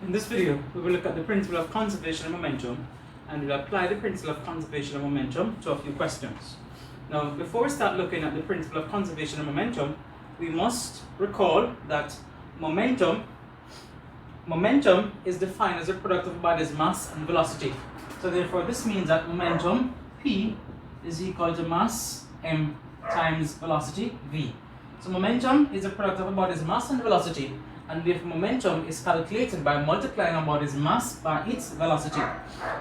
In this video, we will look at the principle of conservation of momentum, and we'll apply the principle of conservation of momentum to a few questions. Now, before we start looking at the principle of conservation of momentum, we must recall that momentum is defined as a product of a body's mass and velocity. So therefore, this means that momentum P is equal to mass m times velocity v. So momentum is a product of a body's mass and velocity, and therefore momentum is calculated by multiplying a body's mass by its velocity.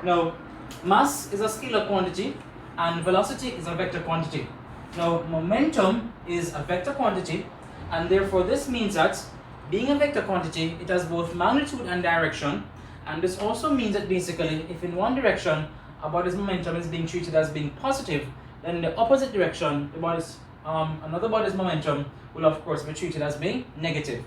Now, mass is a scalar quantity and velocity is a vector quantity. Now, momentum is a vector quantity, and therefore this means that being a vector quantity, it has both magnitude and direction, and this also means that basically if in one direction a body's momentum is being treated as being positive, then in the opposite direction another body's momentum will of course be treated as being negative.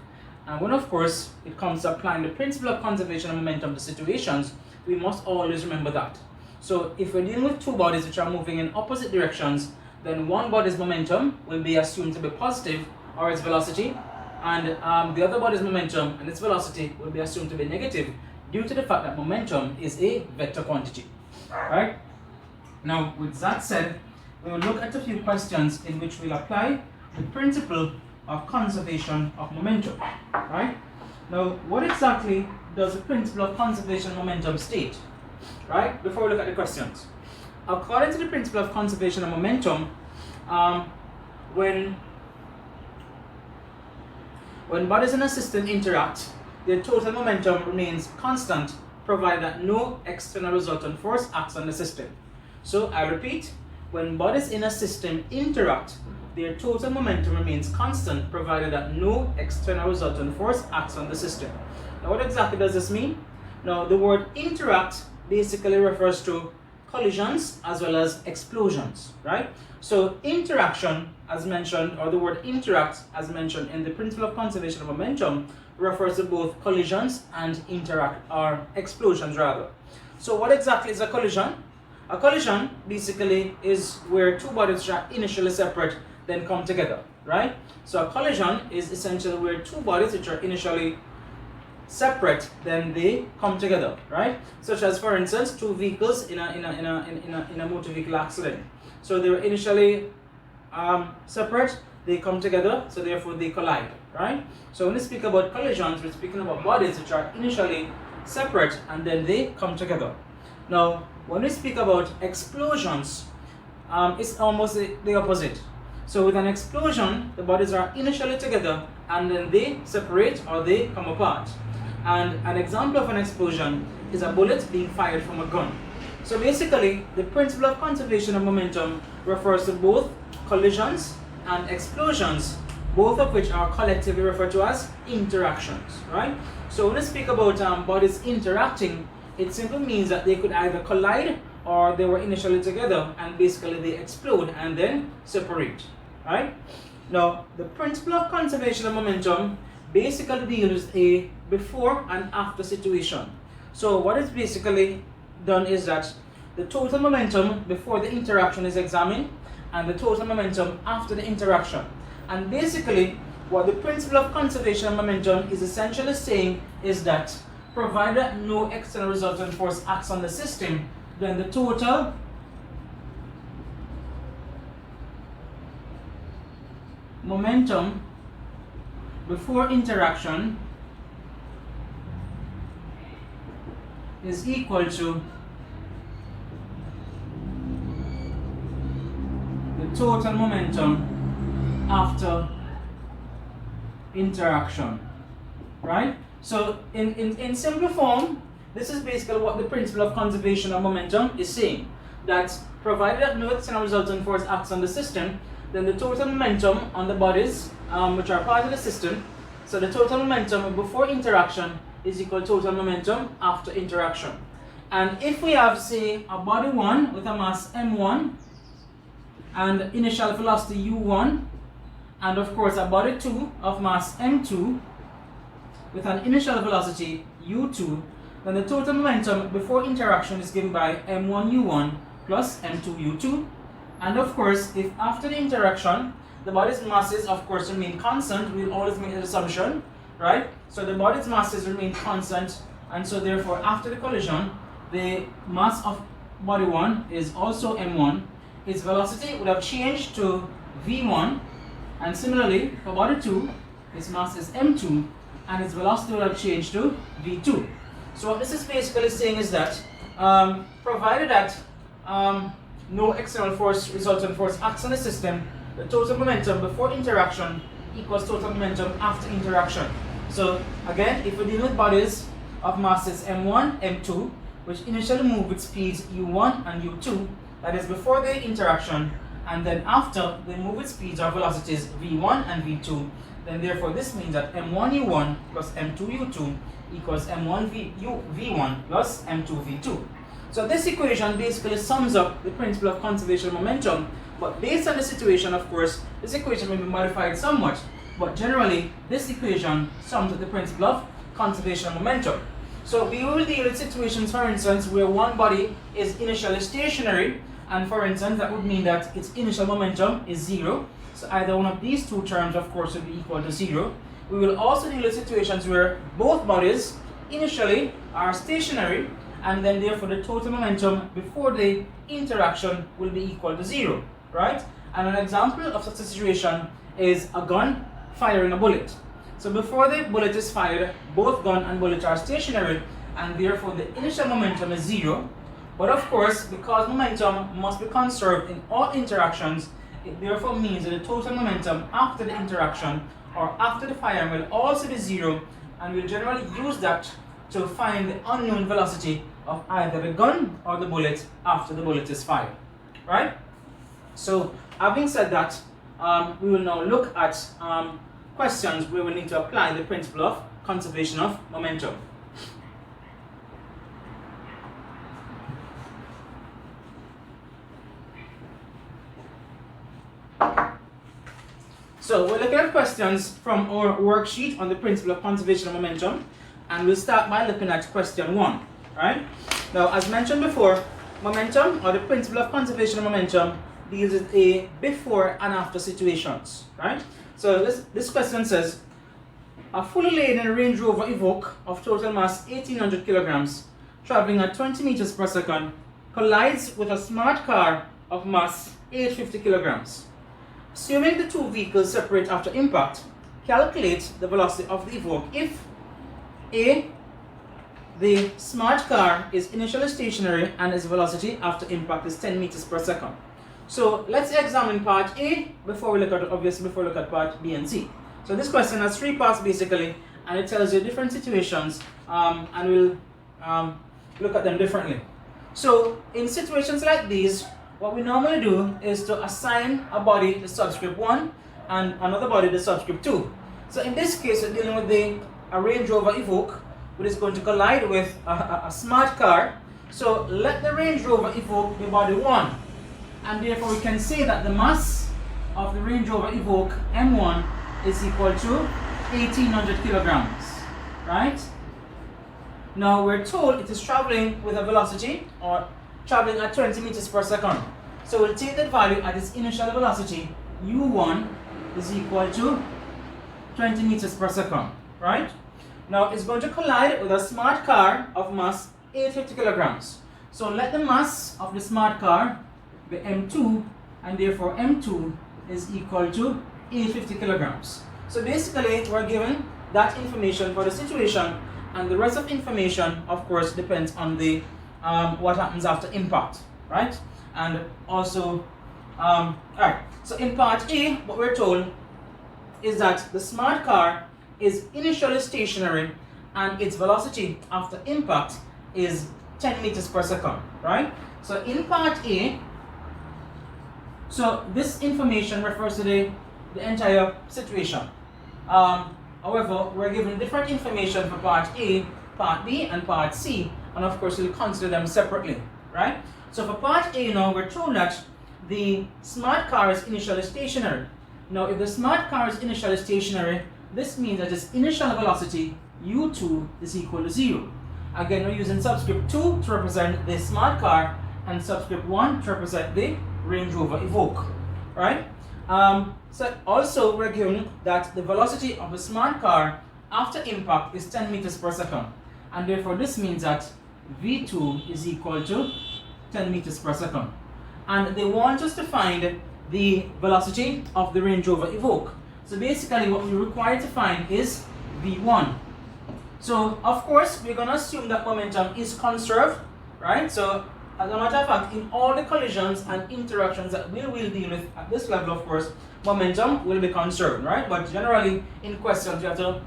And when of course it comes to applying the principle of conservation of momentum to situations, we must always remember that. So if we're dealing with two bodies which are moving in opposite directions, then one body's momentum will be assumed to be positive, or its velocity, and the other body's momentum and its velocity will be assumed to be negative, due to the fact that momentum is a vector quantity. Right? Now, with that said, we will look at a few questions in which we'll apply the principle of conservation of momentum. Right? Now, what exactly does the principle of conservation of momentum state? Right? Before we look at the questions, according to the principle of conservation of momentum, when bodies in a system interact, their total momentum remains constant, provided that no external resultant force acts on the system. So I repeat, when bodies in a system interact, their total momentum remains constant, provided that no external resultant force acts on the system. Now, what exactly does this mean? Now, the word interact basically refers to collisions as well as explosions, right? So interaction, as mentioned, or the word interact as mentioned in the principle of conservation of momentum, refers to both collisions and explosions rather. So what exactly is a collision? A collision basically is where two bodies which are initially separate then come together, right? So a collision is essentially where two bodies which are initially separate then they come together, right? Such as, for instance, two vehicles in a motor vehicle accident. So they were initially separate, they come together, so therefore they collide, right? So when we speak about collisions, we're speaking about bodies which are initially separate and then they come together. Now, when we speak about explosions, it's almost the opposite. So with an explosion, the bodies are initially together and then they separate or they come apart. And an example of an explosion is a bullet being fired from a gun. So basically, the principle of conservation of momentum refers to both collisions and explosions, both of which are collectively referred to as interactions, right? So when we speak about bodies interacting, it simply means that they could either collide or they were initially together and basically they explode and then separate, right? Now, the principle of conservation of momentum basically deals with a before and after situation. So what is basically done is that the total momentum before the interaction is examined and the total momentum after the interaction. And basically what the principle of conservation of momentum is essentially saying is that provided no external resultant force acts on the system, then the total momentum before interaction is equal to the total momentum after interaction, right? So in simple form, this is basically what the principle of conservation of momentum is saying, that provided that no external resultant force acts on the system, then the total momentum on the bodies which are part of the system, so the total momentum before interaction is equal to total momentum after interaction. And if we have, say, a body 1 with a mass m1 and initial velocity u1, and of course a body 2 of mass m2 with an initial velocity u2, then the total momentum before interaction is given by m1 u1 plus m2 u2. And of course, if after the interaction the body's masses of course remain constant, we'll always make an assumption, right? So the body's masses remain constant and so therefore after the collision, the mass of body 1 is also m1. Its velocity would have changed to v1, and similarly for body 2, its mass is m2, and its velocity would have changed to v2. So what this is basically saying is that provided that no external force, resultant force acts on the system, the total momentum before interaction equals total momentum after interaction. So again, if we deal with bodies of masses m1, m2, which initially move with speeds u1 and u2, that is before the interaction, and then after they move with speeds or velocities v1 and v2, then therefore this means that m1 u1 plus m2 u2 equals m1 v1 plus m2 v2. So this equation basically sums up the principle of conservation of momentum, but based on the situation, of course, this equation may be modified somewhat, but generally this equation sums up the principle of conservation of momentum. So we will deal with situations, for instance, where one body is initially stationary, and for instance that would mean that its initial momentum is 0. So either one of these two terms, of course, will be equal to 0. We will also deal with situations where both bodies initially are stationary, and then therefore the total momentum before the interaction will be equal to 0, right? And an example of such a situation is a gun firing a bullet. So before the bullet is fired, both gun and bullet are stationary, and therefore the initial momentum is 0. But of course, because momentum must be conserved in all interactions, it therefore means that the total momentum after the interaction or after the firing will also be 0, and we'll generally use that to find the unknown velocity of either the gun or the bullet after the bullet is fired, right? So having said that, we will now look at questions where we need to apply the principle of conservation of momentum. So we're looking at questions from our worksheet on the principle of conservation of momentum, and we'll start by looking at question 1, right? Now, as mentioned before, momentum, or the principle of conservation of momentum, deals with a before and after situations, right? So this question says, a fully laden Range Rover Evoque of total mass 1800 kilograms, traveling at 20 meters per second, collides with a smart car of mass 850 kilograms. Assuming the two vehicles separate after impact, calculate the velocity of the Evoque if A, the smart car is initially stationary and its velocity after impact is 10 meters per second. So let's examine part A before we look at part B and C. So this question has 3 parts basically, and it tells you different situations, and we'll look at them differently. So in situations like these, what we normally do is to assign a body the subscript 1 and another body the subscript 2. So in this case, we're dealing with a Range Rover Evoque, which is going to collide with a smart car. So let the Range Rover Evoque be body 1, and therefore we can say that the mass of the Range Rover Evoque M1 is equal to 1800 kilograms, right? Now we're told it is traveling with a velocity, or traveling at 20 meters per second. So we'll take that value at its initial velocity, u1 is equal to 20 meters per second, right? Now it's going to collide with a smart car of mass 850 kilograms. So let the mass of the smart car be m2, and therefore m2 is equal to 850 kilograms. So basically we're given that information for the situation, and the rest of information of course depends on the what happens after impact, right? And also alright, so in part A, what we're told is that the smart car is initially stationary and its velocity after impact is 10 meters per second, right? So in part A, so this information refers to the entire situation. However, we're given different information for part A, part B, and part C, and of course we'll consider them separately, right? So for part A now, we're told that the smart car is initially stationary. Now if the smart car is initially stationary, this means that its initial velocity u2 is equal to 0. Again, we're using subscript 2 to represent the smart car and subscript 1 to represent the Range Rover Evoque, right? So also we're given that the velocity of the smart car after impact is 10 meters per second. and therefore this means that v2 is equal to 10 meters per second. And they want us to find the velocity of the Range Rover Evoque. So basically what we require to find is v1. So of course we're going to assume that momentum is conserved, right? So as a matter of fact, in all the collisions and interactions that we will deal with at this level, of course, momentum will be conserved, right? But generally in questions you have to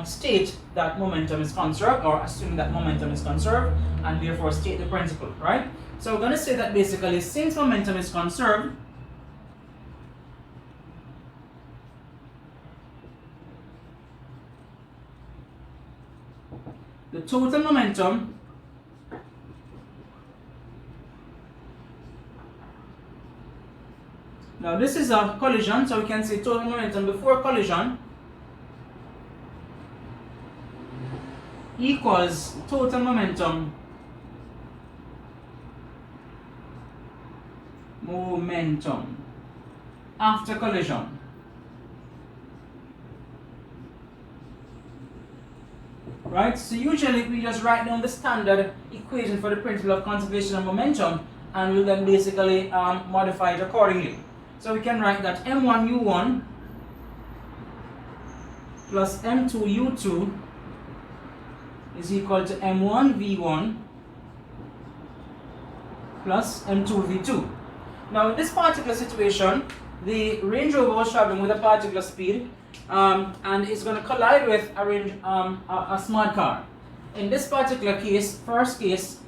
state that momentum is conserved, or assume that momentum is conserved, and therefore state the principle, right? So we're going to say that basically since momentum is conserved, the total momentum now this is a collision, so we can say total momentum before collision equals total momentum after collision. Right? So usually we just write down the standard equation for the principle of conservation of momentum, and we'll then basically modify it accordingly. So we can write that m1u1 plus m2u2 is equal to m1v1 plus m2v2. Now in this particular situation, the Range Rover was traveling with a particular speed, and it's going to collide with a smart car. In this particular case, first case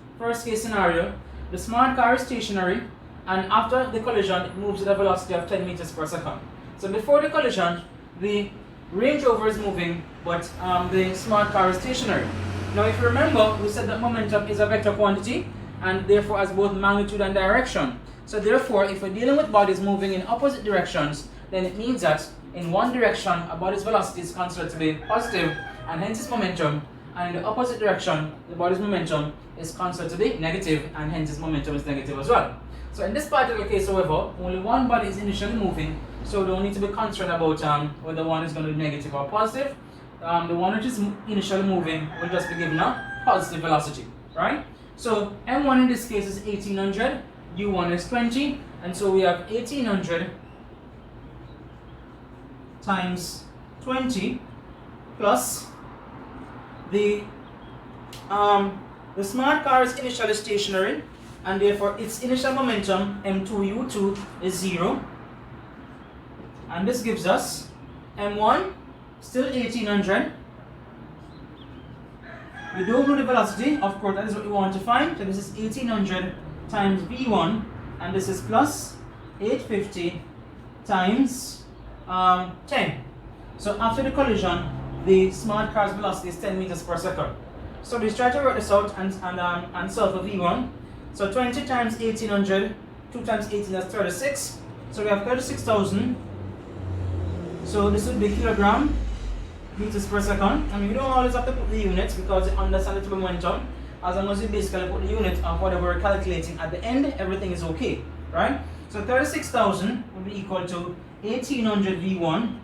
scenario, the smart car is stationary, and after the collision it moves at a velocity of 10 meters per second. So before the collision, the Range Rover is moving, but the smart car is stationary. Now if you remember, we said that momentum is a vector quantity, and therefore has both magnitude and direction. So therefore, if we're dealing with bodies moving in opposite directions, then it means that in one direction a body's velocity is considered to be positive, and hence its momentum, and in the opposite direction the body's momentum is considered to be negative, and hence its momentum is negative as well. So in this particular case, however, only one body is initially moving, so we don't need to be concerned about whether one is going to be negative or positive. The one which is initially moving will just be given a positive velocity, right? So m1 in this case is 1800, u1 is 20, and so we have 1800 times 20 plus the smart car is initially stationary, and therefore its initial momentum m2u2 is 0, and this gives us m1 still 1800. We don't know the velocity, of course that is what we want to find, so this is 1800 times v1, and this is plus 850 times 10. So after the collision, the smart car's velocity is 10 meters per second. So let's try to work this out and solve for v1. So 20 times 1800, 2 times 18, that's 36. So we have 36,000. So this would be kilogram meters per second. I mean, we don't always have to put the units because you understand the momentum. As long as you basically put the unit of whatever we're calculating at the end, everything is okay, right? So 36,000 will be equal to 1800 v1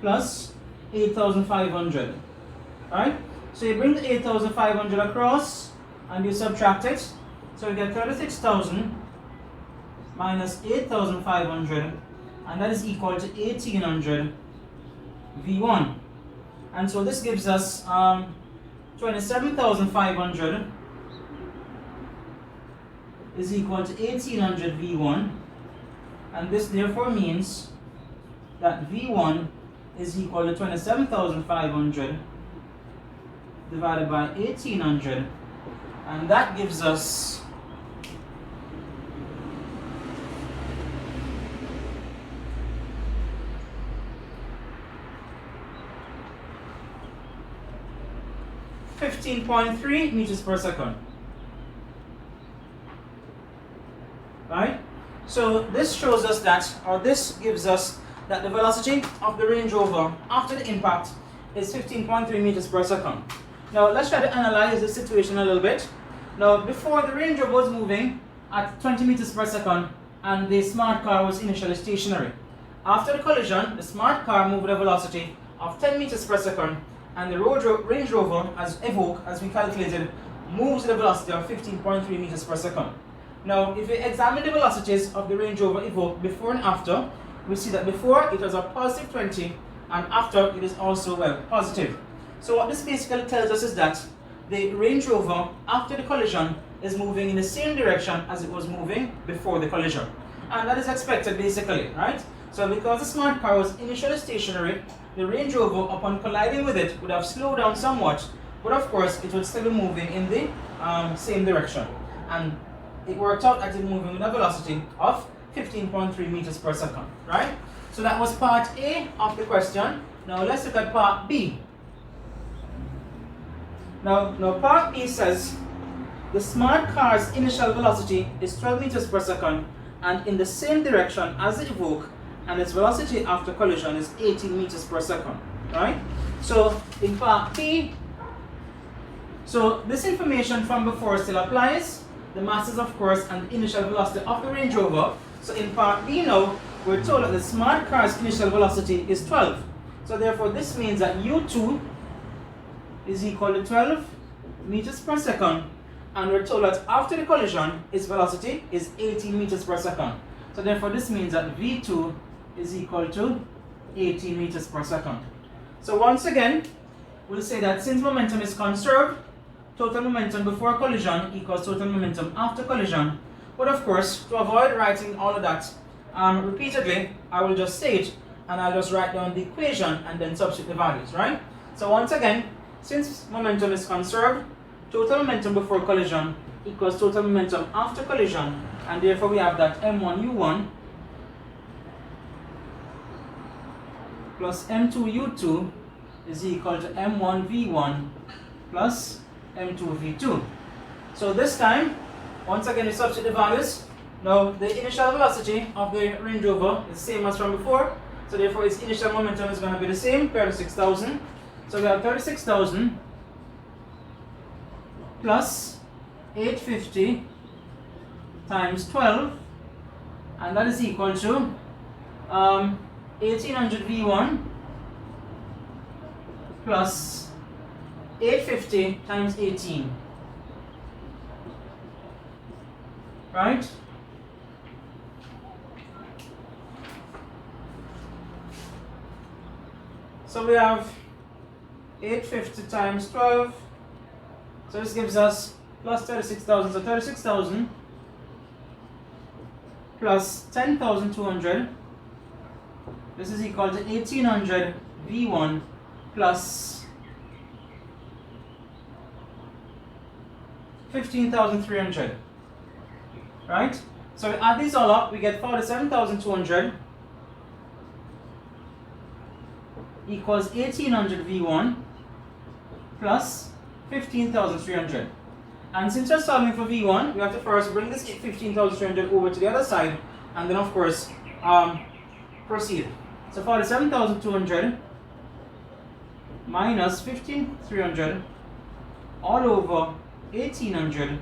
plus 8,500, right? So you bring the 8,500 across and you subtract it. So you get 36,000 minus 8,500, and that is equal to 1,800 v1. And so this gives us 27,500 is equal to 1,800 v1, and this therefore means that v1 is equal to 27,500 divided by 1,800, and that gives us 15.3 meters per second. Right? So this shows us that, or this gives us that the velocity of the Range Rover after the impact is 15.3 meters per second. Now let's try to analyze the situation a little bit. Now before, the Range Rover was moving at 20 meters per second and the smart car was initially stationary. After the collision, the smart car moved at a velocity of 10 meters per second and the Range Rover, as evoked, as we calculated, moves at a velocity of 15.3 meters per second. Now, if we examine the velocities of the Range Rover evoked before and after, we see that before it was a positive 20, and after it is also, well, positive. So what this basically tells us is that the Range Rover, after the collision, is moving in the same direction as it was moving before the collision. And that is expected basically, right? So because the smart car was initially stationary, the Range Rover, upon colliding with it, would have slowed down somewhat, but of course it would still be moving in the same direction. And it worked out that it moving with a velocity of 15.3 meters per second, right? So that was part A of the question. Now let's look at part B. Now part B says the smart car's initial velocity is 12 meters per second and in the same direction as the evoke, and its velocity after collision is 18 meters per second, right? So in part B, so this information from before still applies, the masses of course and the initial velocity of the Range Rover. So in part B now, we're told that the smart car's initial velocity is 12. So therefore this means that U2 is equal to 12 meters per second, and we're told that after the collision its velocity is 18 meters per second. So therefore this means that V2 is equal to 18 meters per second. So once again, we'll say that since momentum is conserved, total momentum before collision equals total momentum after collision. But of course, to avoid writing all of that repeatedly, I will just say it and I'll just write down the equation and then substitute the values, right? So once again, since momentum is conserved, total momentum before collision equals total momentum after collision, and therefore we have that m1u1 plus m2u2 is equal to m1v1 plus m2v2. So this time, once again we substitute the values. Now the initial velocity of the Range Rover is the same as from before, so therefore its initial momentum is going to be the same, 36,000. So we have 36,000 plus 850 times 12, and that is equal to 1800 V1 plus 850 times 18, right? So we have 850 times 12, so this gives us plus 36,000, so 36,000 plus 10,200, this is equal to 1800 V1 plus 15,300, right? So we add these all up, we get 47,200 equals 1800 V1 plus 15,300. And since we're solving for V1, we have to first bring this 15,300 over to the other side, and then of course proceed. So 47,200 minus 15,300 all over 1,800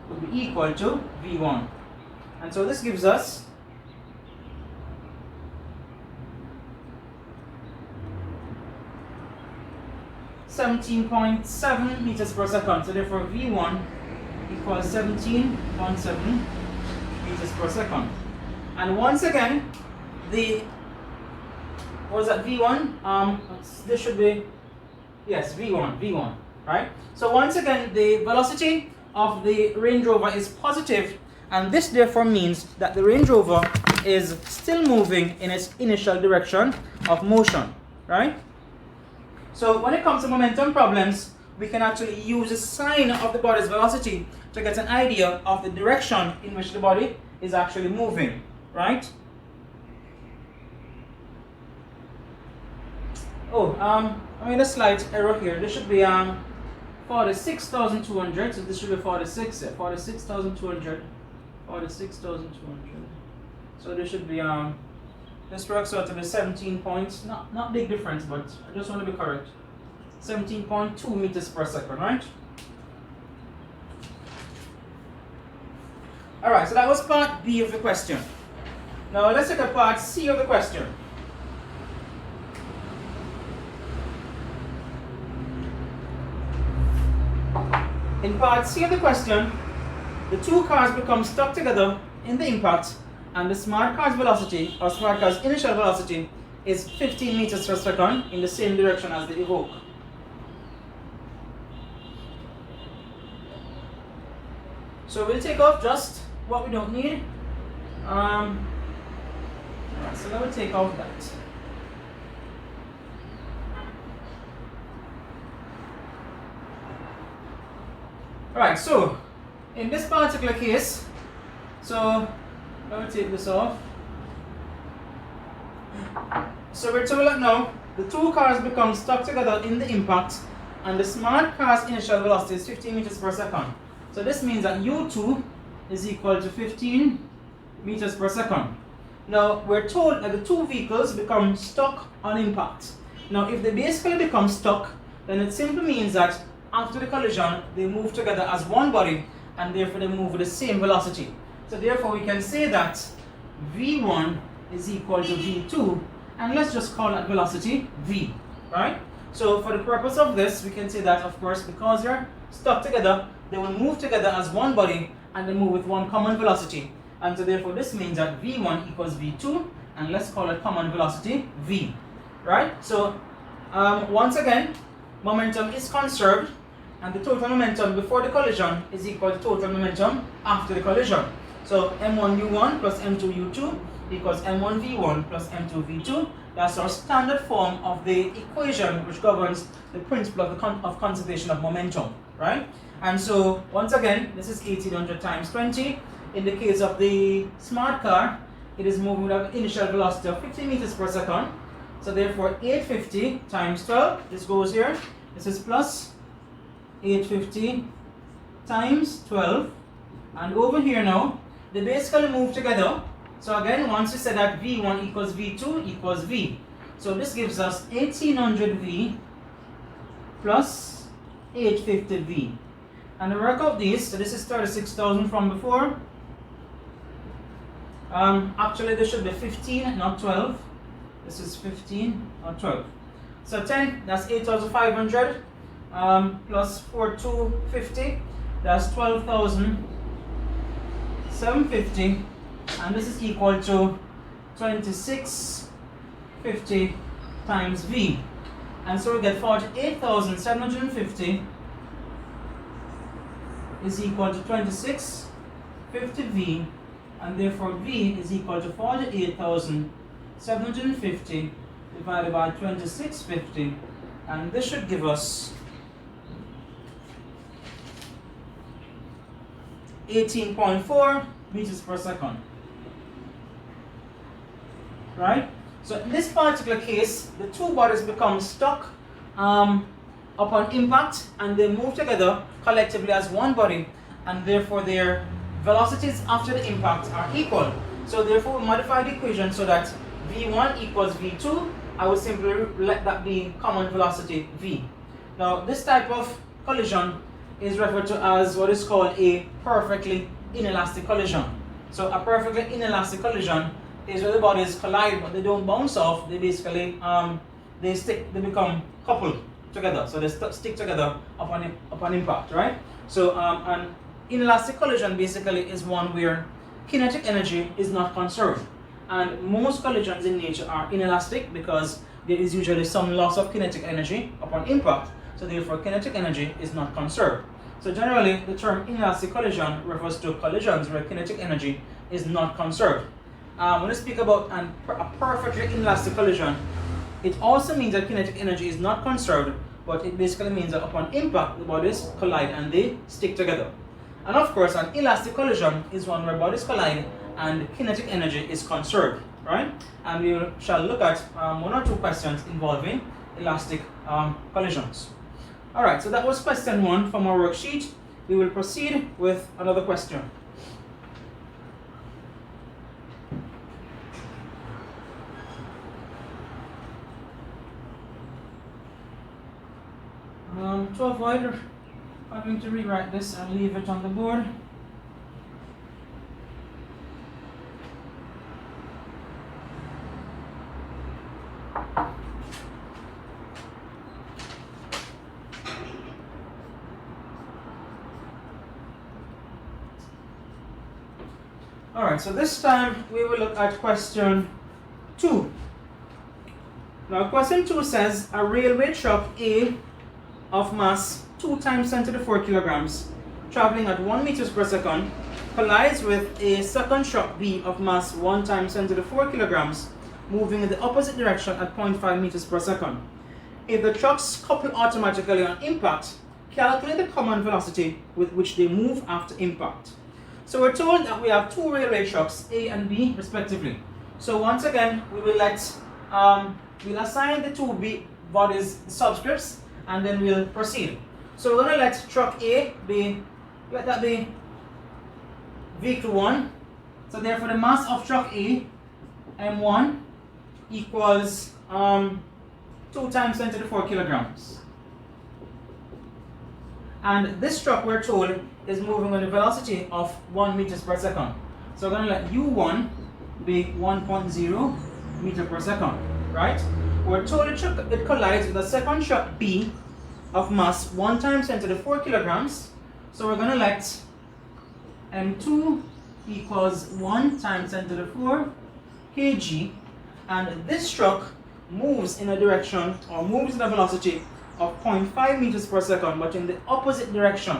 would be equal to V1. And so this gives us 17.7 meters per second. So therefore V1 equals 17.7 meters per second. And once again, the what was that, V1? This should be, yes, V1, right? So once again, the velocity of the Range Rover is positive, and this therefore means that the Range Rover is still moving in its initial direction of motion, right? So when it comes to momentum problems, we can actually use the sign of the body's velocity to get an idea of the direction in which the body is actually moving, right? Oh, I made a slight error here. This should be 46,200, so this should be 46,200. So this should be this works out to be 17 points, not big difference, but I just want to be correct. 17.2 meters per second, right? Alright, so that was part B of the question. Now let's look at part C of the question. In part C of the question, the two cars become stuck together in the impact, and the smart car's velocity, or smart car's initial velocity, is 15 meters per second in the same direction as the evoke. So we'll take off just what we don't need. So let me take off that. Alright, so in this particular case, so let me take this off. So we're told that now the two cars become stuck together in the impact, and the smart car's initial velocity is 15 meters per second. So this means that U2 is equal to 15 meters per second. Now we're told that the two vehicles become stuck on impact. Now if they basically become stuck, then it simply means that after the collision they move together as one body, and therefore they move with the same velocity. So therefore we can say that V1 is equal to V2, and let's just call that velocity V, right? So for the purpose of this, we can say that, of course, because they're stuck together, they will move together as one body, and they move with one common velocity. And so therefore this means that V1 equals V2, and let's call it common velocity V, right? So once again, momentum is conserved, and the total momentum before the collision is equal to total momentum after the collision. So M1U1 plus M2U2 equals M1V1 plus M2V2. That's our standard form of the equation which governs the principle of conservation of momentum, right? And so once again, this is 1800 times 20. In the case of the smart car, it is moving with an initial velocity of 50 meters per second. So therefore 850 times 12, this goes here. This is plus 850 times 12. And over here now, they basically move together. So again, once we said that V1 equals V2 equals V. So this gives us 1800V plus 850V. And to work out these, so this is 36,000 from before. Actually, this should be 15, not 12. This is 15 or 12. So 10, that's 8,500 plus 4,250, that's 12,750, and this is equal to 2650 times V. And so we get 48,750 is equal to 2650V, and therefore V is equal to 48,750 divided by 2650, and this should give us 18.4 meters per second. Right? So in this particular case, the two bodies become stuck upon impact, and they move together collectively as one body, and therefore their velocities after the impact are equal. So therefore we modify the equation so that V1 equals V2. I would simply let that be common velocity V. Now this type of collision is referred to as what is called a perfectly inelastic collision. So a perfectly inelastic collision is where the bodies collide but they don't bounce off. They basically they become coupled together. So they stick together upon impact, right? So an inelastic collision basically is one where kinetic energy is not conserved. And most collisions in nature are inelastic because there is usually some loss of kinetic energy upon impact. So therefore kinetic energy is not conserved. So generally the term inelastic collision refers to collisions where kinetic energy is not conserved. When we speak about a perfectly inelastic collision, it also means that kinetic energy is not conserved, but it basically means that upon impact the bodies collide and they stick together. And of course an elastic collision is one where bodies collide and kinetic energy is conserved, right? And we shall look at one or two questions involving elastic collisions. Alright, so that was question 1 from our worksheet. We will proceed with another question. To avoid having to rewrite this, I'll leave it on the board. Alright, so this time we will look at question 2. Now question 2 says a railway truck A of mass 2 times 10 to the 4 kilograms traveling at 1 meters per second collides with a second truck B of mass 1 times 10 to the 4 kilograms moving in the opposite direction at 0.5 meters per second. If the trucks couple automatically on impact, calculate the common velocity with which they move after impact. So we're told that we have 2 railway trucks, A and B respectively. So once again, we will we'll assign the 2 B bodies subscripts and then we'll proceed. So we're going to let truck A be, let that be vehicle 1. So therefore the mass of truck A, M1, equals 2 times 10 to the 4 kilograms. And this truck, we're told, is moving with a velocity of 1 meters per second. So we're going to let U1 be 1.0 meter per second, right? We're told it collides with a second truck B of mass 1 times 10 to the 4 kilograms. So we're going to let M2 equals 1 times 10 to the 4 kg. And this truck moves in a direction, or moves in a velocity of 0.5 meters per second, but in the opposite direction.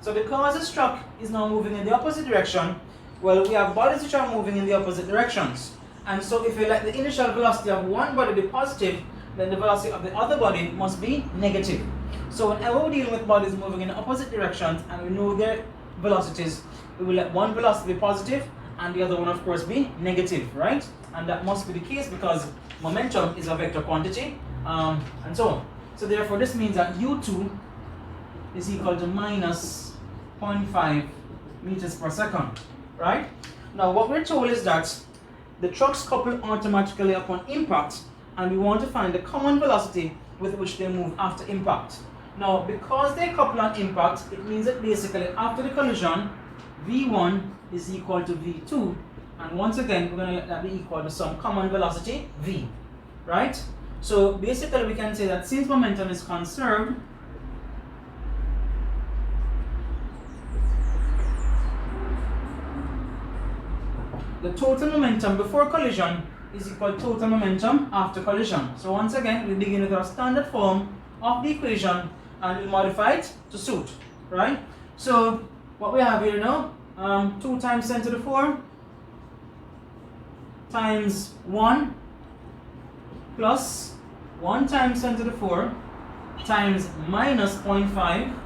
So because this truck is now moving in the opposite direction, well, we have bodies which are moving in the opposite directions. And so if we let the initial velocity of one body be positive, then the velocity of the other body must be negative. So whenever we're dealing with bodies moving in opposite directions and we know their velocities, we will let one velocity be positive and the other one, of course, be negative, right? And that must be the case because momentum is a vector quantity, and so on. So therefore, this means that U2 is equal to minus 0.5 meters per second, right? Now, what we're told is that the trucks couple automatically upon impact, and we want to find the common velocity with which they move after impact. Now, because they couple on impact, it means that basically after the collision, V1 is equal to V2, and once again, we're going to let that be equal to some common velocity, V, right? So basically, we can say that since momentum is conserved, the total momentum before collision is equal to total momentum after collision. So once again, we begin with our standard form of the equation and we'll modify it to suit, right? So what we have here now, 2 times 10 to the 4 times 1 plus 1 times 10 to the 4 times minus 0.5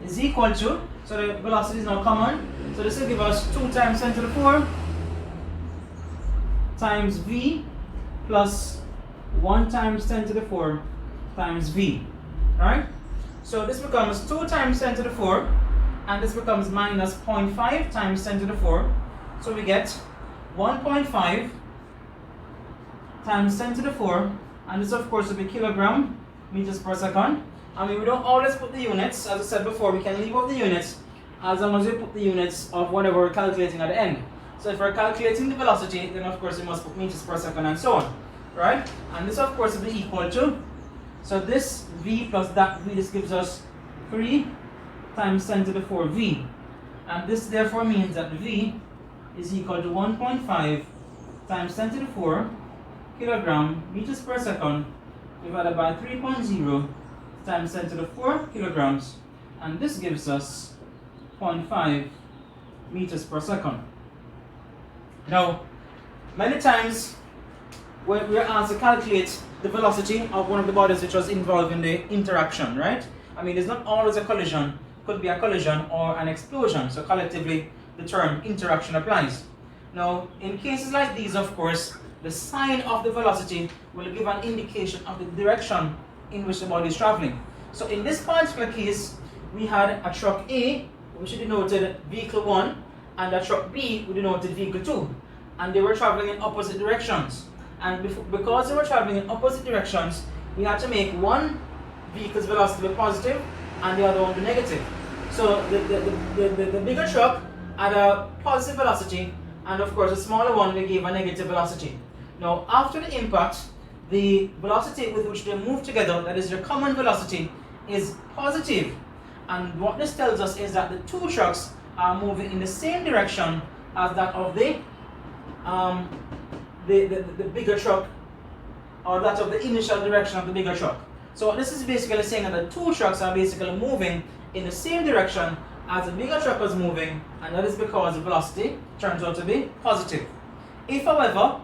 is equal to, so the velocity is now common, so this will give us 2 times 10 to the 4 times V plus 1 times 10 to the 4 times V, right? So this becomes 2 times 10 to the 4 and this becomes minus 0.5 times 10 to the 4, so we get 1.5 times 10 to the 4, and this of course will be kilogram meters per second. I mean, we don't always put the units, as I said before, we can leave off the units as long as we put the units of whatever we're calculating at the end. So if we're calculating the velocity, then of course we must put meters per second and so on, right? And this of course will be equal to, so this V plus that V, this gives us 3 times 10 to the 4 V. And this therefore means that V is equal to 1.5 times 10 to the 4 kilogram meters per second divided by 3.0 times 10 to the 4 kilograms, and this gives us 0.5 meters per second. Now, many times when we are asked to calculate the velocity of one of the bodies which was involved in the interaction, right? I mean, it's not always a collision, could be a collision or an explosion, so collectively the term interaction applies. Now, in cases like these, of course, the sign of the velocity will give an indication of the direction in which the body is traveling. So in this particular case, we had a truck A, which denoted vehicle 1, and a truck B, which denoted vehicle 2. And they were traveling in opposite directions. And because they were traveling in opposite directions, we had to make one vehicle's velocity be positive and the other one be negative. So the bigger truck had a positive velocity, and of course the smaller one we gave a negative velocity. Now after the impact, the velocity with which they move together, that is their common velocity, is positive. And what this tells us is that the two trucks are moving in the same direction as that of the bigger truck, or that of the initial direction of the bigger truck. So what this is basically saying that the two trucks are basically moving in the same direction as the bigger truck was moving, and that is because the velocity turns out to be positive. If, however,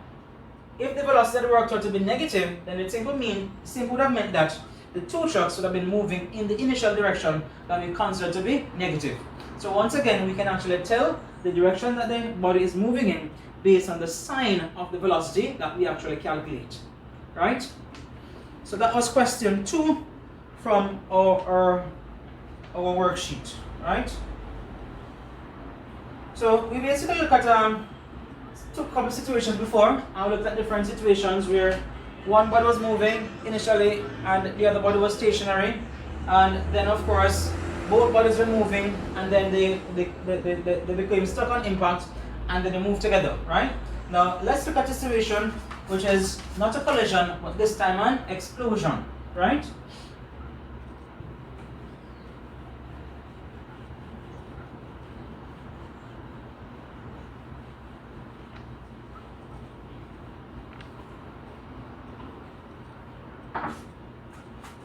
if the velocity worked out to be negative, then it would have meant that the two trucks would have been moving in the initial direction that we consider to be negative. So once again, we can actually tell the direction that the body is moving in based on the sign of the velocity that we actually calculate, right? So that was question 2 from our worksheet, right? So we basically look at took a couple situations before. I looked at different situations where one body was moving initially and the other body was stationary, and then of course both bodies were moving, and then they became stuck on impact, and then they moved together, right? Now let's look at a situation which is not a collision, but this time an explosion, right?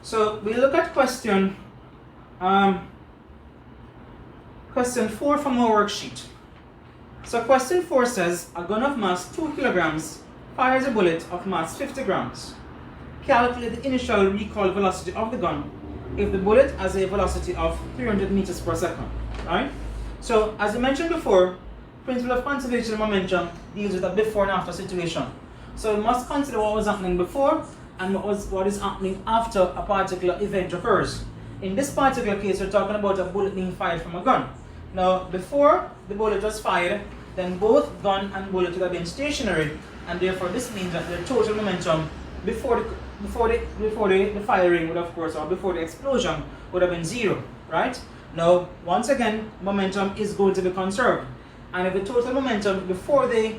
So we look at question 4 from our worksheet. So question 4 says, a gun of mass 2 kilograms fires a bullet of mass 50 grams. Calculate the initial recoil velocity of the gun if the bullet has a velocity of 300 meters per second, right? So as I mentioned before, principle of conservation of momentum deals with a before and after situation. So we must consider what was happening before and what is happening after a particular event occurs. In this particular case, we're talking about a bullet being fired from a gun. Now, before the bullet was fired, then both gun and bullet would have been stationary, and therefore this means that the total momentum before the firing would, of course, or before the explosion would have been 0, right? Now, once again, momentum is going to be conserved, and if the total momentum before the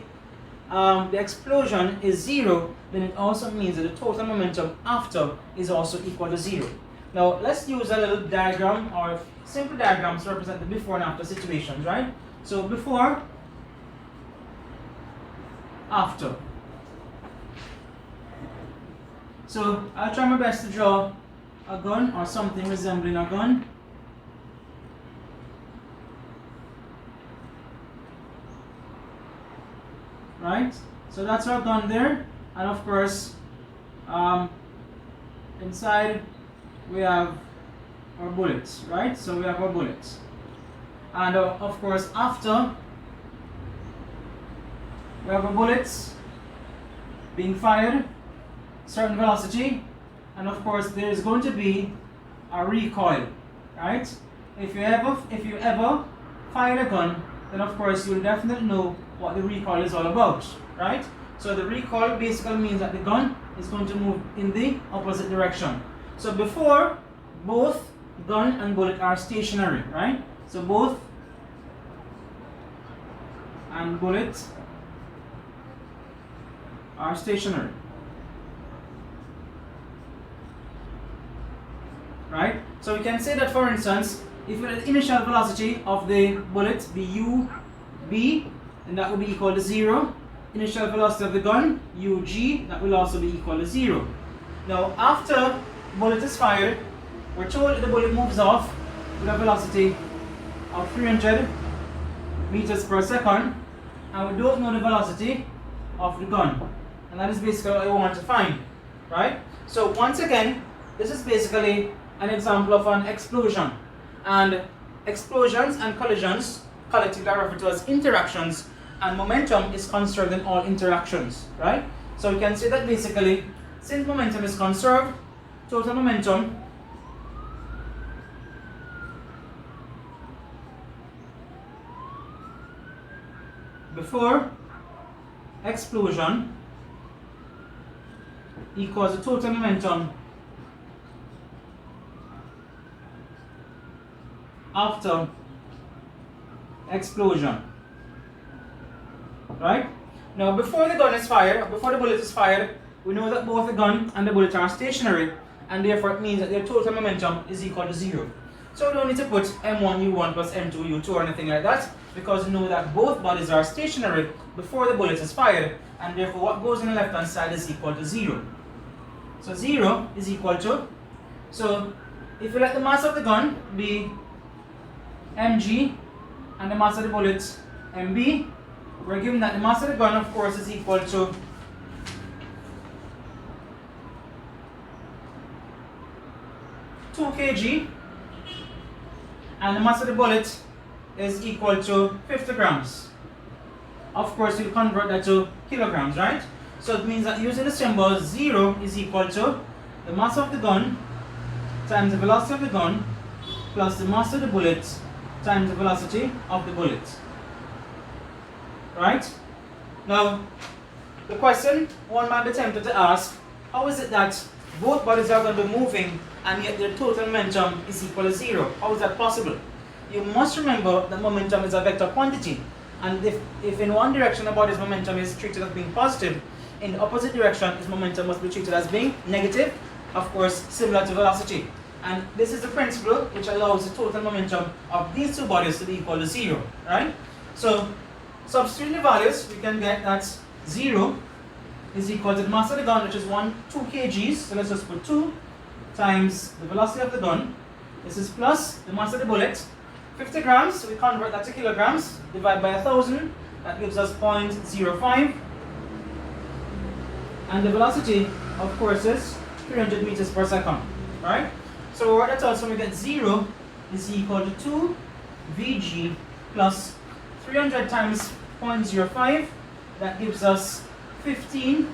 explosion is 0, then it also means that the total momentum after is also equal to 0. Now let's use a little diagram or simple diagrams to represent the before and after situations, right? So before, after. So I'll try my best to draw a gun or something resembling a gun. Right? So that's our gun there, and of course inside we have our bullets, right? So we have our bullets, and of course after we have our bullets being fired, certain velocity, and of course there is going to be a recoil, right? If you ever fire a gun, then of course you'll definitely know what the recoil is all about, right? So the recoil basically means that the gun is going to move in the opposite direction. So before, both gun and bullet are stationary, right? So both and bullet are stationary, right? So we can say that, for instance, if the initial velocity of the bullet be UB, then that will be equal to 0. Initial velocity of the gun, UG, that will also be equal to 0. Now after bullet is fired, we're told that the bullet moves off with a velocity of 300 meters per second, and we don't know the velocity of the gun, and that is basically what we want to find, right? So once again, this is basically an example of an explosion, and explosions and collisions collectively are referred to as interactions, and momentum is conserved in all interactions, right? So we can say that basically, since momentum is conserved, total momentum before explosion equals the total momentum after explosion, right? Now before the gun is fired, before the bullet is fired, we know that both the gun and the bullet are stationary, and therefore it means that their total momentum is equal to 0. So we don't need to put m1u1 plus m2u2 or anything like that, because we know that both bodies are stationary before the bullet is fired, and therefore what goes on the left hand side is equal to 0. So 0 is equal to, so if you let the mass of the gun be mg and the mass of the bullet mb, we're given that the mass of the gun, of course, is equal to 2 kg, and the mass of the bullet is equal to 50 grams. Of course, you convert that to kilograms, right? So it means that using the symbol 0 is equal to the mass of the gun times the velocity of the gun plus the mass of the bullet times the velocity of the bullet. Right? Now, the question one might be tempted to ask, how is it that both bodies are going to be moving and yet their total momentum is equal to 0? How is that possible? You must remember that momentum is a vector quantity, and if in one direction a body's momentum is treated as being positive, in the opposite direction its momentum must be treated as being negative, of course similar to velocity. And this is the principle which allows the total momentum of these two bodies to be equal to 0, right? So substituting the values, we can get that 0 is equal to the mass of the gun, which is 2 kgs, so let's just put 2 times the velocity of the gun. This is plus the mass of the bullet, 50 grams, so we convert that to kilograms, divide by 1000, that gives us 0.05. And the velocity, of course, is 300 meters per second, right? So we work that out, so we get 0 is equal to 2 Vg plus 300 times 0.05, that gives us 15,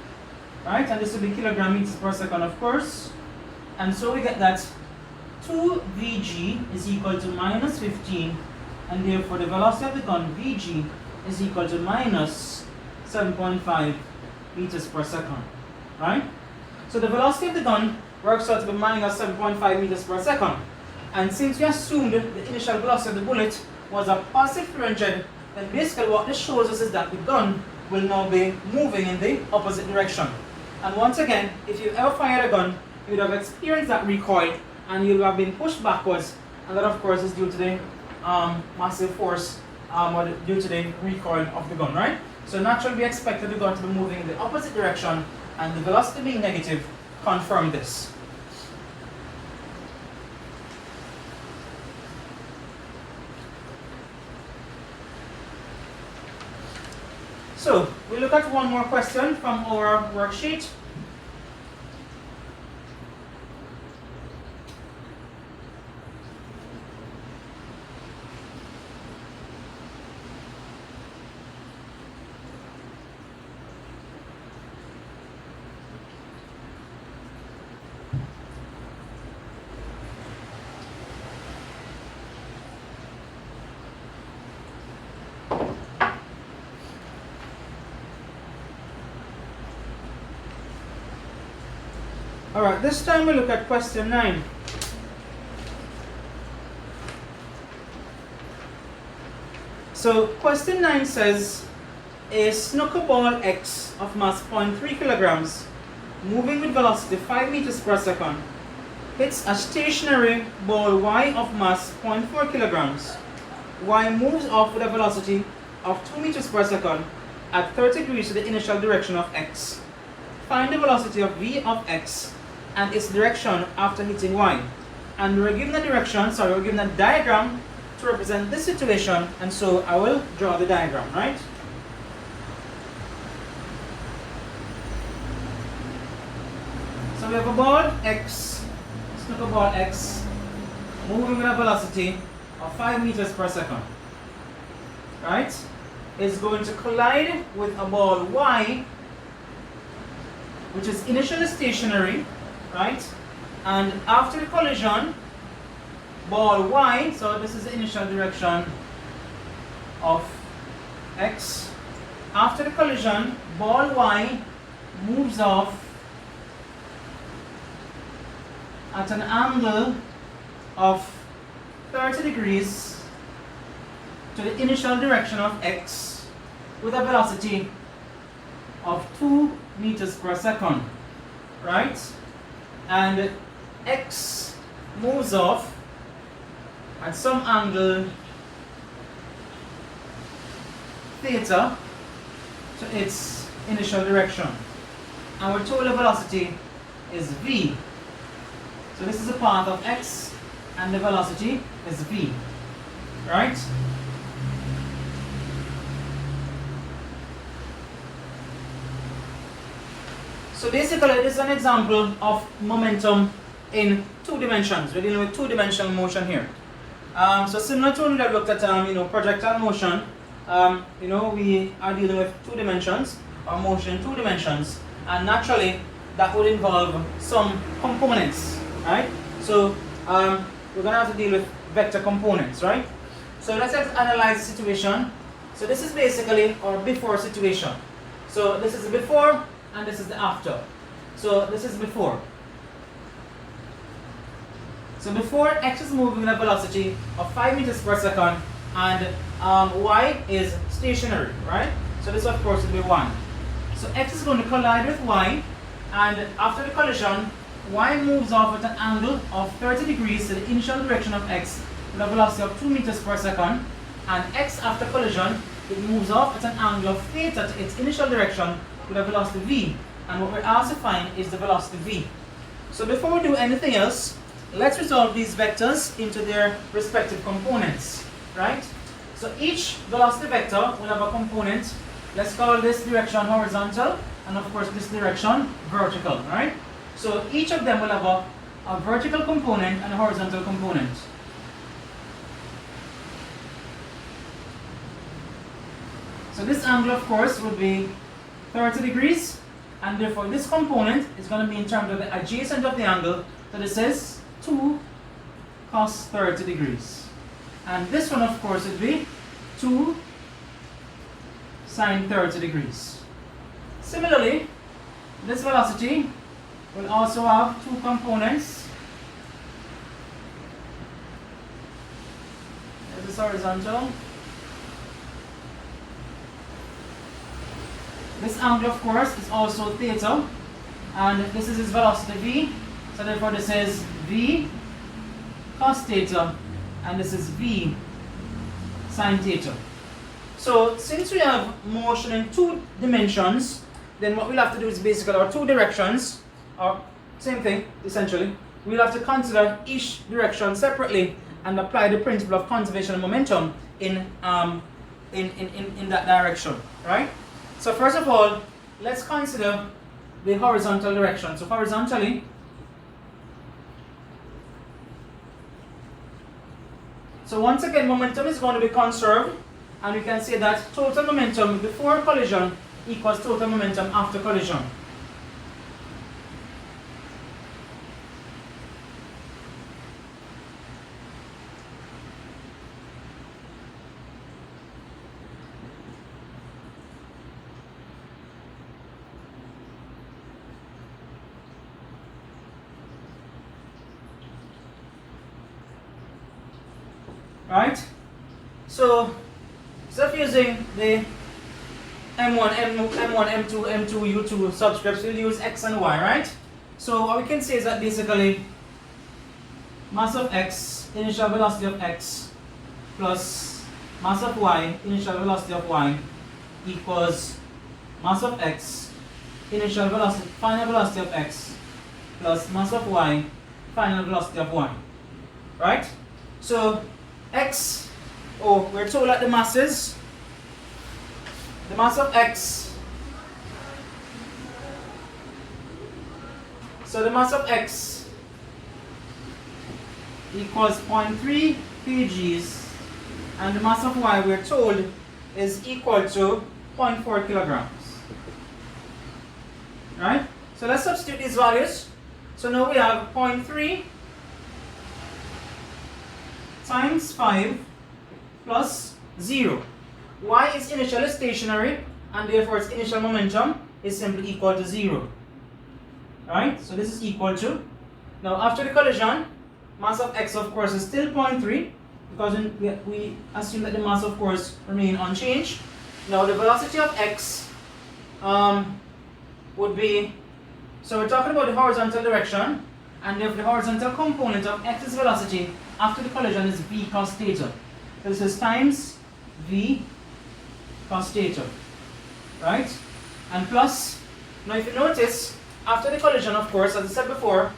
right? And this will be kilogram meters per second, of course. And so we get that 2 Vg is equal to minus 15, and therefore the velocity of the gun Vg is equal to minus 7.5 meters per second, right? So the velocity of the gun works out to be minus 7.5 meters per second. And since we assumed the initial velocity of the bullet was a positive 300, then basically what this shows us is that the gun will now be moving in the opposite direction. And once again, if you ever fired a gun, you would have experienced that recoil and you will have been pushed backwards, and that of course is due to the massive force or due to the recoil of the gun, right? So naturally we expected the gun to be moving in the opposite direction, and the velocity being negative confirmed this. So we look at one more question from our worksheet. Alright, this time we look at question 9. So question 9 says, a snooker ball X of mass 0.3 kilograms moving with velocity 5 meters per second hits a stationary ball Y of mass 0.4 kilograms. Y moves off with a velocity of 2 meters per second at 30 degrees to the initial direction of X. Find the velocity of V of X and its direction after hitting Y. And we're given we're given a diagram to represent this situation, and so I will draw the diagram, right? So we have a ball X, snooker ball X, moving with a velocity of 5 meters per second, right? It's going to collide with a ball Y, which is initially stationary, right? And after the collision, ball Y, so this is the initial direction of X. After the collision, ball Y moves off at an angle of 30 degrees to the initial direction of X with a velocity of 2 meters per second, right? And X moves off at some angle theta to its initial direction. And we're told the velocity is v. So this is the path of x and the velocity is v. Right? So basically this is an example of momentum in two dimensions. We're dealing with two-dimensional motion here. So similar to when we looked at projectile motion, we are dealing with two dimensions, or motion in two dimensions, and naturally that would involve some components, right? So we're going to have to deal with vector components, right? So let's analyze the situation. So this is basically our before situation. So this is the before and this is the after. So this is before. So before, x is moving at a velocity of 5 meters per second and y is stationary, right? So this of course will be 1. So x is going to collide with y, and after the collision, y moves off at an angle of 30 degrees to the initial direction of x with a velocity of 2 meters per second, and x after collision, it moves off at an angle of theta to its initial direction with a velocity v, and what we're asked to find is the velocity v. So before we do anything else, let's resolve these vectors into their respective components, right? So each velocity vector will have a component. Let's call this direction horizontal, and of course this direction vertical, right? So each of them will have a vertical component and a horizontal component. So this angle of course would be 30 degrees, and therefore this component is going to be in terms of the adjacent of the angle. So this is 2 cos 30 degrees. And this one of course would be 2 sine 30 degrees. Similarly, this velocity will also have two components. This is horizontal. This angle of course is also theta, and this is its velocity v. So therefore this is v cos theta, and this is v sin theta. So since we have motion in two dimensions, then what we'll have to do is basically our two directions, or same thing essentially, we'll have to consider each direction separately and apply the principle of conservation of momentum in that direction, right? So first of all, let's consider the horizontal direction. So horizontally, so once again momentum is going to be conserved, and we can say that total momentum before collision equals total momentum after collision. Right? So instead of using the M1, M2, M2, U2 subscripts, we'll use X and Y, right? So what we can say is that basically mass of X, initial velocity of X, plus mass of Y, initial velocity of Y, equals mass of X, initial velocity, final velocity of X, plus mass of Y, final velocity of Y. Right? So X, we're told that the masses, the mass of X, so the mass of X equals 0.3 kgs, and the mass of Y, we're told, is equal to 0.4 kilograms. Right? So let's substitute these values. So now we have 0.3 times 5 plus 0. Y is initially stationary, and therefore its initial momentum is simply equal to 0. Right? So this is equal to, now after the collision, mass of X of course is still 0.3, because we assume that the mass of course remain unchanged. Now the velocity of X would be, so we're talking about the horizontal direction, and therefore the horizontal component of X's velocity after the collision is v cos theta. So this is times v cos theta, right? And plus, now if you notice, after the collision, of course, as I said before,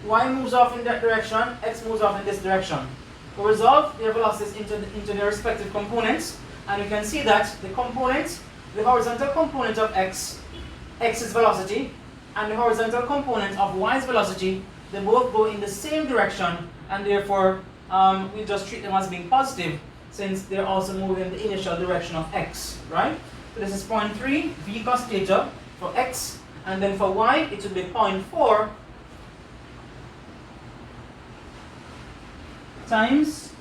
y moves off in that direction, x moves off in this direction. We resolve their velocities into their respective components, and you can see that the horizontal component of x's velocity, and the horizontal component of y's velocity, they both go in the same direction, and therefore we just treat them as being positive, since they're also moving in the initial direction of x, right? So this is 0.3 v cos theta for x, and then for y it would be 0.4 times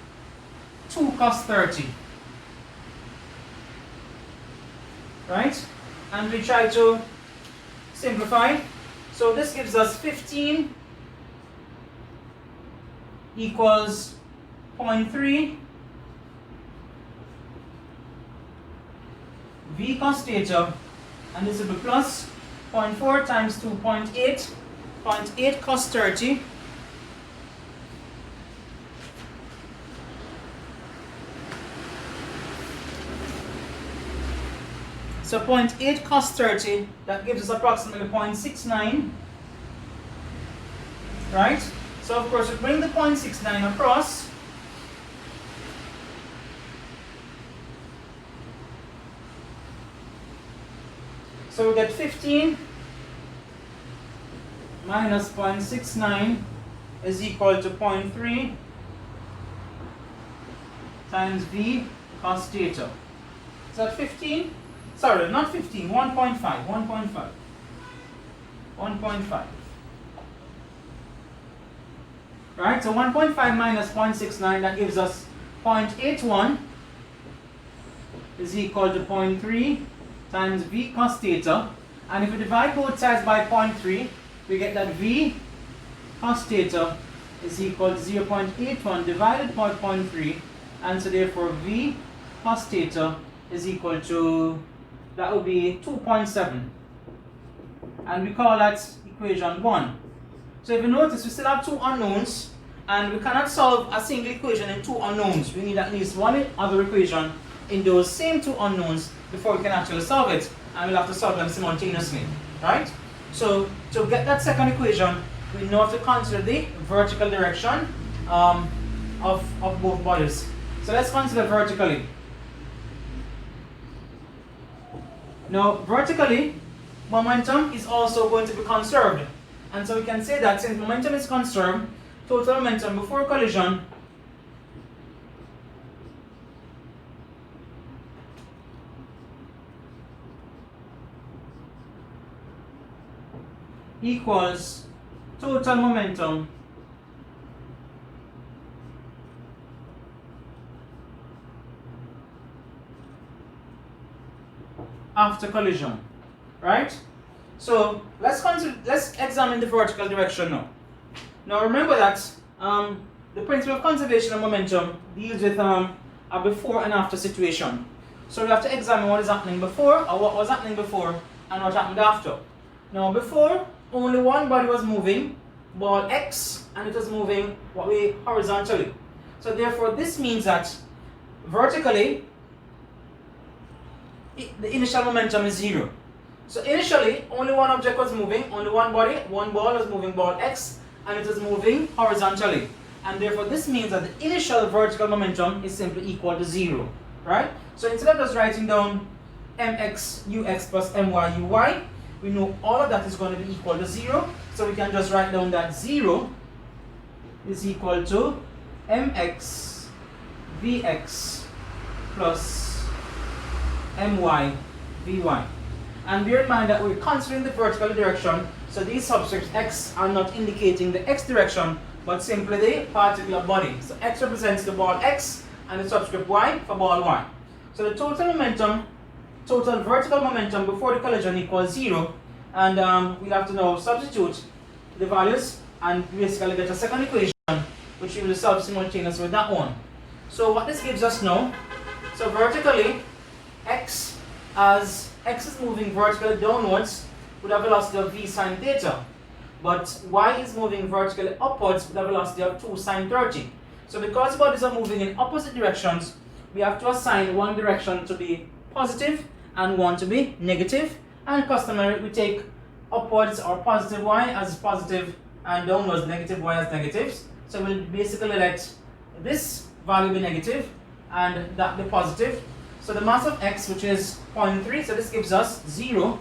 2 cos 30, right? And we try to simplify. So this gives us 15 equals 0.3 v cos theta, and this will be plus 0.4 times 2, 0.8 cos 30, so 0.8 cos 30, that gives us approximately 0.69, right? So of course we bring the 0.69 across, so we get 15 minus 0.69 is equal to 0.3 times v cos theta. Is that 15? Sorry, not 15, 1.5. Right, so 1.5 minus 0.69, that gives us 0.81 is equal to 0.3 times v cos theta. And if we divide both sides by 0.3, we get that v cos theta is equal to 0.81 divided by 0.3, and so therefore v cos theta is equal to, that would be 2.7, and we call that equation 1. So if you notice, we still have two unknowns, and we cannot solve a single equation in two unknowns. We need at least one other equation in those same two unknowns before we can actually solve it, and we'll have to solve them simultaneously, right? So to get that second equation, we know to consider the vertical direction of both bodies. So let's consider vertically. Now, vertically, momentum is also going to be conserved. And so we can say that since momentum is conserved, total momentum before collision equals total momentum after collision, right? So let's examine the vertical direction now. Now remember that the principle of conservation of momentum deals with a before and after situation. So we have to examine what is happening before, or what was happening before, and what happened after. Now before, only one body was moving, ball X, and it was moving what way? Horizontally. So therefore this means that vertically, the initial momentum is 0. So initially, only one object was moving, only one body, one ball was moving, ball X, and it was moving horizontally. And therefore this means that the initial vertical momentum is simply equal to 0, right? So instead of just writing down mx ux plus my uy, we know all of that is going to be equal to 0. So we can just write down that 0 is equal to mx vx plus my vy. And bear in mind that we're considering the vertical direction, so these subscripts x are not indicating the x direction, but simply the particular body. So x represents the ball x, and the subscript y for ball y. So the total momentum, total vertical momentum before the collision equals 0, and we'll have to now substitute the values and basically get a second equation, which we will solve simultaneously with that one. So what this gives us now, so vertically, x, as x is moving vertically downwards with a velocity of v sine theta. but y is moving vertically upwards with a velocity of 2 sine 30. So because bodies are moving in opposite directions, we have to assign one direction to be positive and one to be negative. And customarily, we take upwards or positive y as positive and downwards negative y as negatives. So we'll basically let this value be negative and that be positive. So the mass of x, which is 0.3, so this gives us 0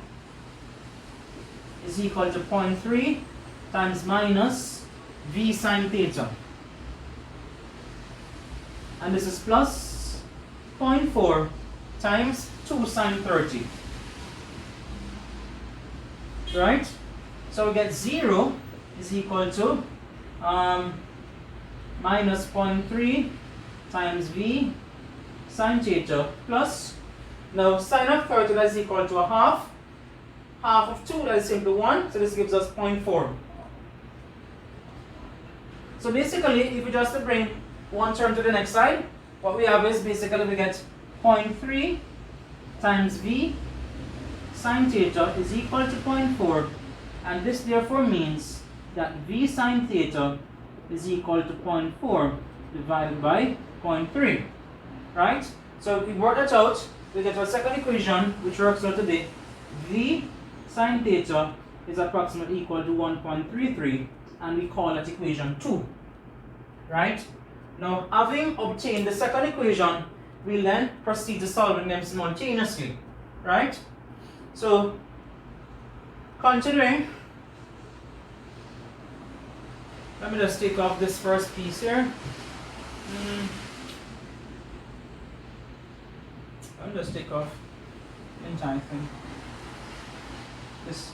is equal to 0.3 times minus v sine theta. And this is plus 0.4 times 2 sine 30. Right? So we get 0 is equal to minus 0.3 times v sine theta plus, now sine of 30 that is equal to a half. Half of 2 that is simply 1, so this gives us 0.4. So basically, if we just bring one term to the next side, what we have is basically we get 0.3 times v sine theta is equal to 0.4, and this therefore means that v sine theta is equal to 0.4 divided by 0.3, right? So if we work that out, we get our second equation, which works out to be v sine theta is approximately equal to 1.33, and we call that equation 2, right? Now, having obtained the second equation, we'll then proceed to solving them simultaneously, right? So, continuing, let me just take off this first piece here. Let me just take off the entire thing. This.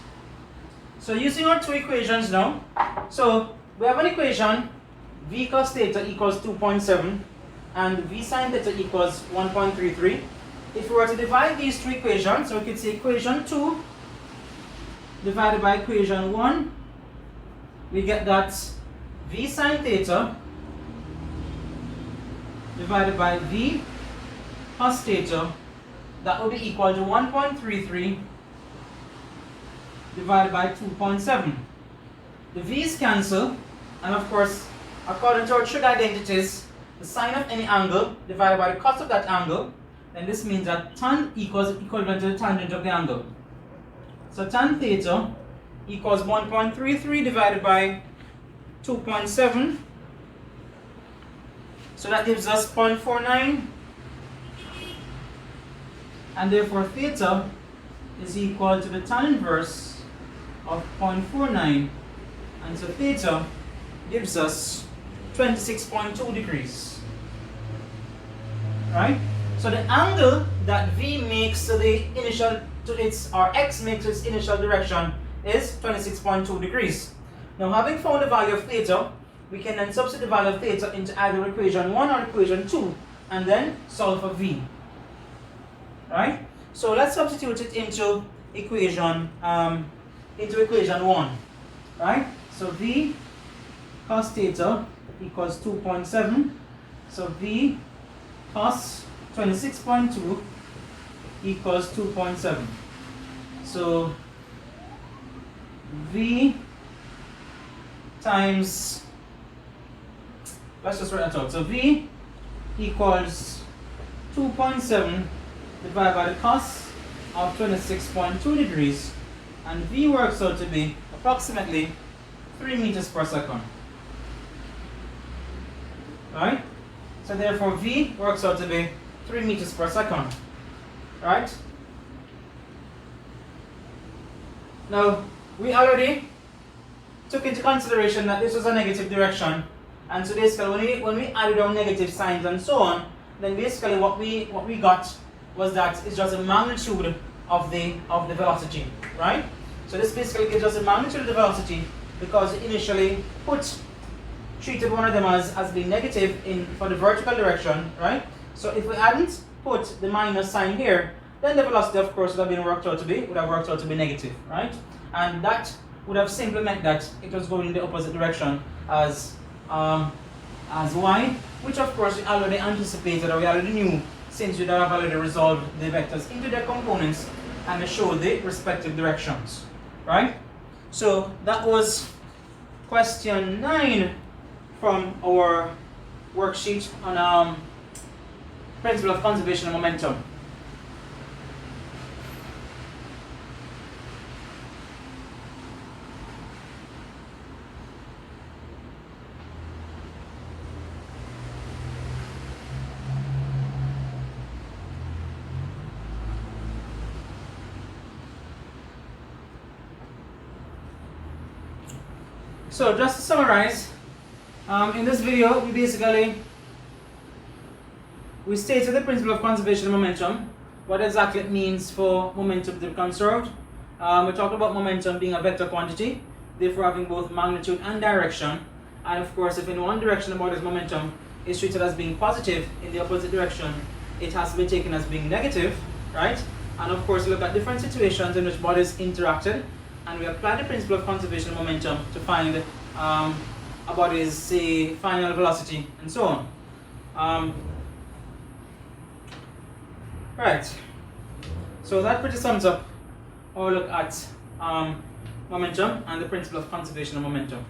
So using our two equations now, so we have an equation v cos theta equals 2.7 and v sine theta equals 1.33. If we were to divide these two equations, so we could say equation 2 divided by equation 1, we get that v sine theta divided by v cos theta, that would be equal to 1.33 divided by 2.7. The v's cancel, and of course, according to our trig identities, the sine of any angle divided by the cos of that angle, then this means that tan equals equivalent to the tangent of the angle. So tan theta equals 1.33 divided by 2.7. So that gives us 0.49. And therefore theta is equal to the tan inverse of 0.49. And so theta gives us 26.2 degrees. Right? So the angle that v makes to the initial, or x makes to its initial direction is 26.2 degrees. Now, having found the value of theta, we can then substitute the value of theta into either equation 1 or equation 2 and then solve for v. Right? So let's substitute it into equation 1. Right? So v cos theta equals 2.7. So v cos 26.2 equals 2.7. So v times, let's just write that out. So v equals 2.7 divided by the cos of 26.2 degrees, and v works out to be approximately 3 meters per second. Right? So therefore v works out to be 3 meters per second. Right? Now, we already took into consideration that this was a negative direction, and so basically when we added down negative signs and so on, then basically what we got was that it's just a magnitude of the velocity, right? So this basically gives us a magnitude of the velocity because we initially treated one of them as being negative for the vertical direction, right? So if we hadn't put the minus sign here, then the velocity, of course, would have worked out to be negative, right? And that would have simply meant that it was going in the opposite direction as y, which of course we already anticipated, or we already knew, since we have already resolved the vectors into their components and showed the respective directions, right? So that was question 9 from our worksheet on principle of conservation of momentum. So just to summarize, in this video we stated the principle of conservation of momentum, what exactly it means for momentum to be conserved. We talked about momentum being a vector quantity, therefore having both magnitude and direction, and of course if in one direction the body's momentum is treated as being positive, in the opposite direction it has to be taken as being negative, right? And of course look at different situations in which bodies interacted, and we apply the principle of conservation of momentum to find a body's, say, final velocity and so on. Right, so that pretty sums up our look at momentum and the principle of conservation of momentum.